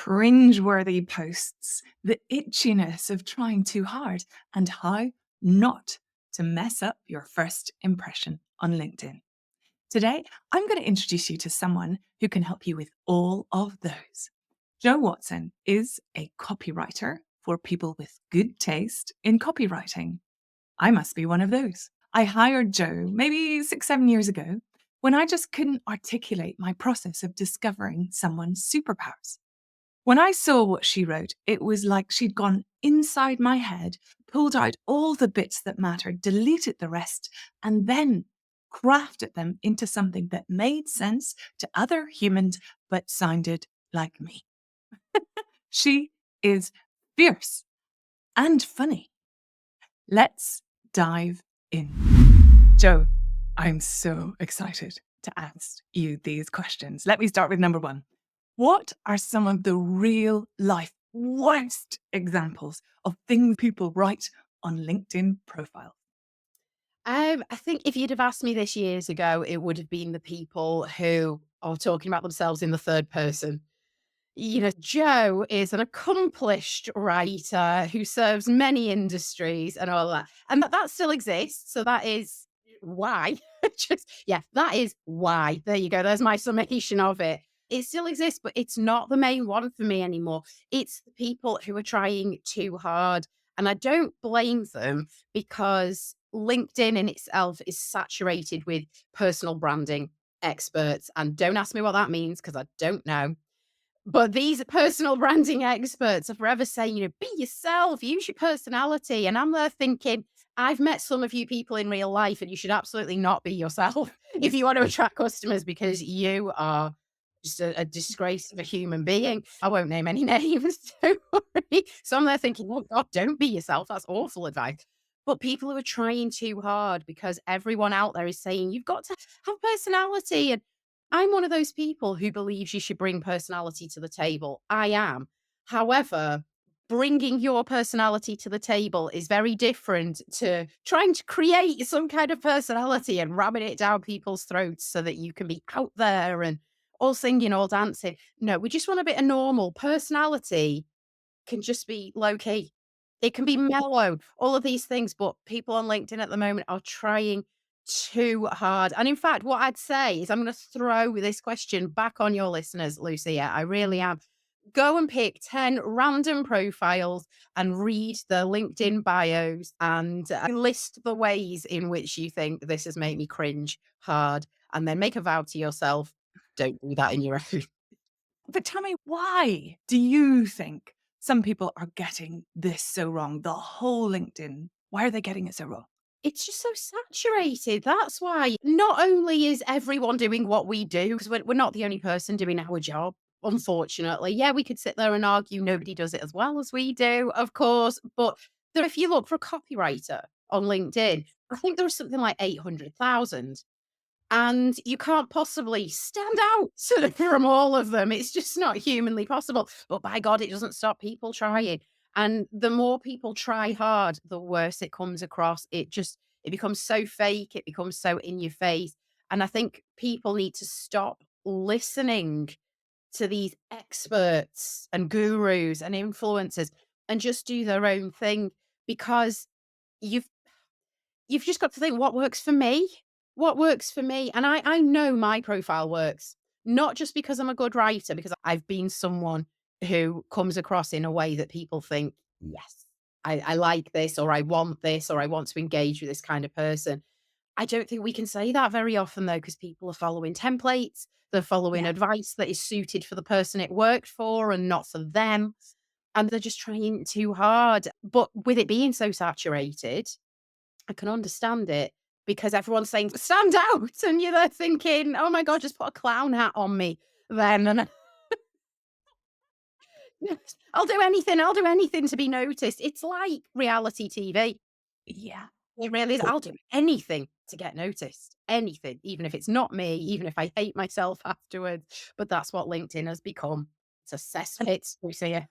cringeworthy posts, the itchiness of trying too hard, and how not to mess up your first impression on LinkedIn. Today, I'm going to introduce you to someone who can help you with all of those. Jo Watson is a copywriter for people with good taste in copywriting. I must be one of those. I hired Jo maybe 6-7 years ago when I just couldn't articulate my process of discovering someone's superpowers. When I saw what she wrote, it was like she'd gone inside my head, pulled out all the bits that mattered, deleted the rest, and then crafted them into something that made sense to other humans but sounded like me. She is fierce and funny. Let's dive in. Jo, I'm so excited to ask you these questions. Let me start with number one. What are some of the real life worst examples of things people write on LinkedIn profiles? I think if you'd have asked me this years ago, it would have been the people who are talking about themselves in the third person. Jo is an accomplished writer who serves many industries and all that. And that still exists. So that is why. That is why. There you go. There's my summation of it. It still exists, but it's not the main one for me anymore. It's the people who are trying too hard. And I don't blame them because LinkedIn in itself is saturated with personal branding experts. And don't ask me what that means because I don't know. But these personal branding experts are forever saying, be yourself, use your personality. And I'm there thinking, I've met some of you people in real life, and you should absolutely not be yourself if you want to attract customers because you are just a disgrace of a human being. I won't name any names, don't worry. So I'm there thinking, oh God, don't be yourself. That's awful advice. But people who are trying too hard because everyone out there is saying, you've got to have personality. And I'm one of those people who believes you should bring personality to the table. I am. However, bringing your personality to the table is very different to trying to create some kind of personality and ramming it down people's throats so that you can be out there and all singing, all dancing. No, we just want a bit of normal personality can just be low key. It can be mellow, all of these things, but people on LinkedIn at the moment are trying too hard. And in fact, what I'd say is I'm going to throw this question back on your listeners, Lucia. I really am. Go and pick 10 random profiles and read the LinkedIn bios and list the ways in which you think this has made me cringe hard. And then make a vow to yourself. Don't do that in your own. But tell me, why do you think some people are getting this so wrong? The whole LinkedIn, why are they getting it so wrong? It's just so saturated. That's why not only is everyone doing what we do, because we're not the only person doing our job, unfortunately. Yeah, we could sit there and argue nobody does it as well as we do, of course. But if you look for a copywriter on LinkedIn, I think there was something like 800,000. And you can't possibly stand out sort of from all of them. It's just not humanly possible. But by God, it doesn't stop people trying. And the more people try hard, the worse it comes across. It becomes so fake. It becomes so in your face. And I think people need to stop listening to these experts and gurus and influencers and just do their own thing because you've you've just got to think what works for me. What works for me? And I know my profile works, not just because I'm a good writer, because I've been someone who comes across in a way that people think, yes, I like this, or I want this, or I want to engage with this kind of person. I don't think we can say that very often, though, because people are following templates. They're following Yeah. advice that is suited for the person it worked for and not for them. And they're just trying too hard. But with it being so saturated, I can understand it because everyone's saying, "Stand out," and you're there thinking, "Oh my god, just put a clown hat on me then, and yes, I'll do anything to be noticed." It's like reality TV. Yeah. It really is. I'll do anything to get noticed. Anything, even if it's not me, even if I hate myself afterwards. But that's what LinkedIn has become. It's a And, cesspit, we see it.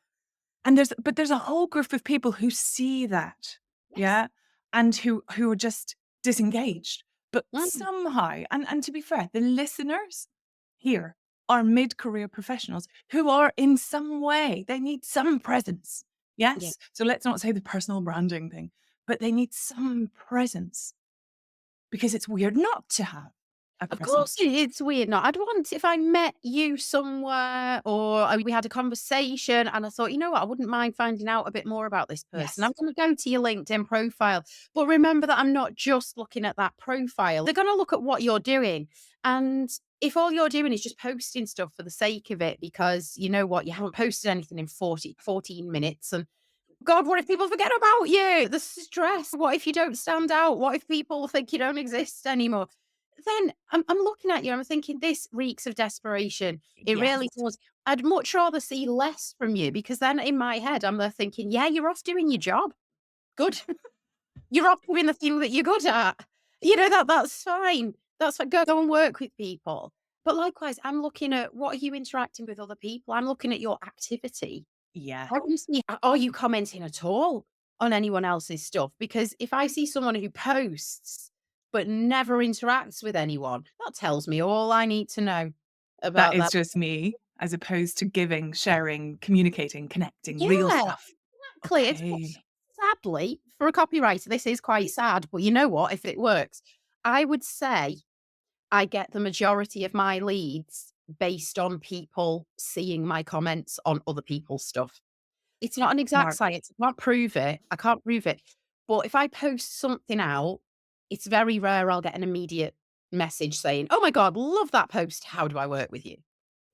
there's a whole group of people who see that, Yes. yeah, and who are just disengaged. But Mm. somehow, and to be fair, the listeners here are mid-career professionals who are in some way, they need some presence. Yeah. Yes? So let's not say the personal branding thing, but they need some presence because it's weird not to have a Of course, presence. it's weird. Not, I'd want if I met you somewhere or we had a conversation, and I thought, you know what, I wouldn't mind finding out a bit more about this person. I'm Yes. going to go to your LinkedIn profile, but remember that I'm not just looking at that profile. They're going to look at what you're doing, and if all you're doing is just posting stuff for the sake of it, because you know what, you haven't posted anything in 14 minutes, and God, what if people forget about you? The stress. What if you don't stand out? What if people think you don't exist anymore? Then I'm looking at you, I'm thinking, this reeks of desperation. It Yes. really does. I'd much rather see less from you, because then in my head, I'm there thinking, yeah, you're off doing your job. Good. You're off doing the thing that you're good at. That's fine. That's what, go and work with people. But likewise, I'm looking at, what are you interacting with other people? I'm looking at your activity. Yeah. I wanna see, are you commenting at all on anyone else's stuff? Because if I see someone who posts but never interacts with anyone, that tells me all I need to know That about is that. just me as opposed to giving, sharing, communicating, connecting, real Yeah, stuff. exactly. Okay. Sadly, for a copywriter, this is quite sad, but you know what? If it works, I would say I get the majority of my leads based on people seeing my comments on other people's stuff. It's not an exact Smart. science. I can't prove it. I can't prove it. But if I post something out, it's very rare I'll get an immediate message saying, "Oh my God, love that post. How do I work with you?"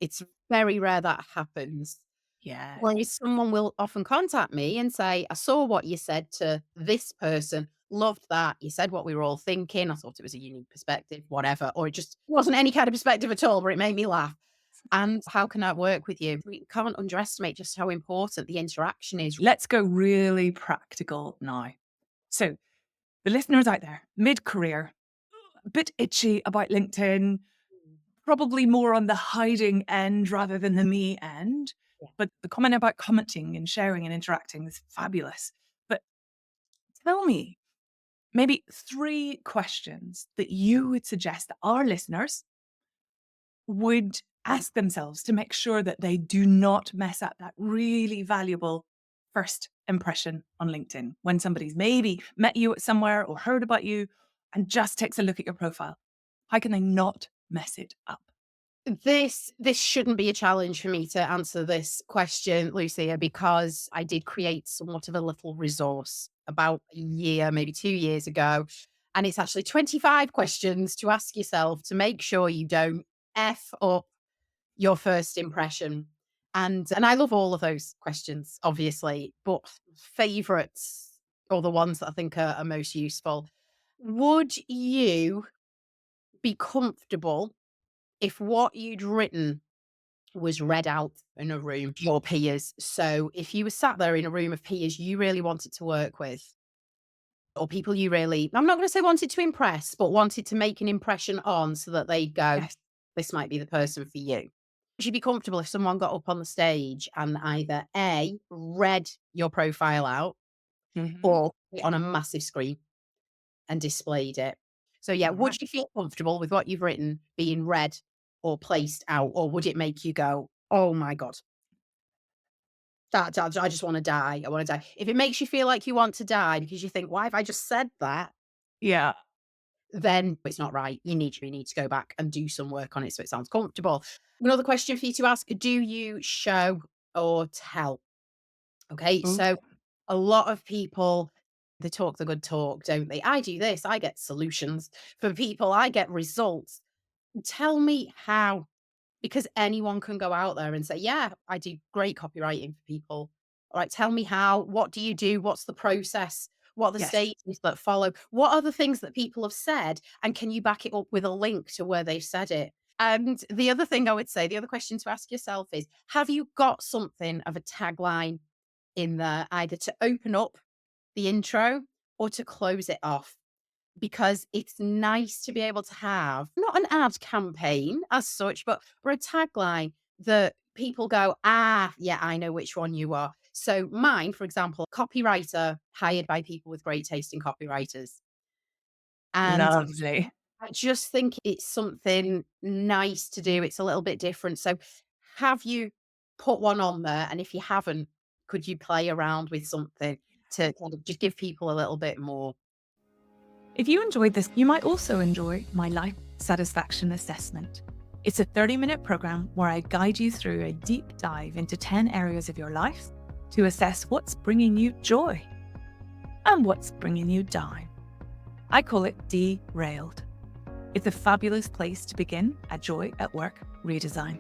It's very rare that happens. Yeah. Whereas someone will often contact me and say, "I saw what you said to this person, loved that. You said what we were all thinking. I thought it was a unique perspective, whatever." Or it just wasn't any kind of perspective at all, but it made me laugh. And how can I work with you? We can't underestimate just how important the interaction is. Let's go really practical now. So, the listeners out there, mid-career, a bit itchy about LinkedIn, probably more on the hiding end rather than the me end. Yeah. But the comment about commenting and sharing and interacting is fabulous. But tell me, maybe 3 questions that you would suggest that our listeners would ask themselves to make sure that they do not mess up that really valuable first impression on LinkedIn when somebody's maybe met you at somewhere or heard about you and just takes a look at your profile. How can they not mess it up? This shouldn't be a challenge for me to answer this question, Lucia, because I did create somewhat of a little resource about a year, maybe 2 years ago. And it's actually 25 questions to ask yourself to make sure you don't F up your first impression. And I love all of those questions, obviously, but favorites, or the ones that I think are most useful. Would you be comfortable if what you'd written was read out in a room to your peers? So if you were sat there in a room of peers you really wanted to work with, or people you really, I'm not going to say wanted to impress, but wanted to make an impression on, so that they'd go, Yes. this might be the person for you. Would you be comfortable if someone got up on the stage and either A, read your profile out, Mhm. or put it on a massive screen and displayed it? So yeah, Right. would you feel comfortable with what you've written being read or placed out, or would it make you go, "Oh my God, that I just wanna die, I wanna die." If it makes you feel like you want to die because you think, "Why have I just said that?" Yeah. Then it's not right. You need to go back and do some work on it so it sounds comfortable. Another question for you to ask, do you show or tell? Okay, Ooh. so a lot of people, they talk the good talk, don't they? I do this, I get solutions for people, I get results. Tell me how, because anyone can go out there and say, "Yeah, I do great copywriting for people." All right, tell me how. What do you do? What's the process? What are the Yes. stages that follow? What are the things that people have said? And can you back it up with a link to where they've said it? And the other thing I would say, the other question to ask yourself is, have you got something of a tagline in there, either to open up the intro or to close it off? Because it's nice to be able to have not an ad campaign as such, but for a tagline that people go, "Ah, yeah, I know which one you are." So mine, for example, copywriter hired by people with great taste in copywriters. And Lovely. I just think it's something nice to do. It's a little bit different. So have you put one on there? And if you haven't, could you play around with something to kind of just give people a little bit more? If you enjoyed this, you might also enjoy my life satisfaction assessment. It's a 30-minute program where I guide you through a deep dive into 10 areas of your life to assess what's bringing you joy and what's bringing you down. I call it Derailed. It's a fabulous place to begin a Joy at Work redesign.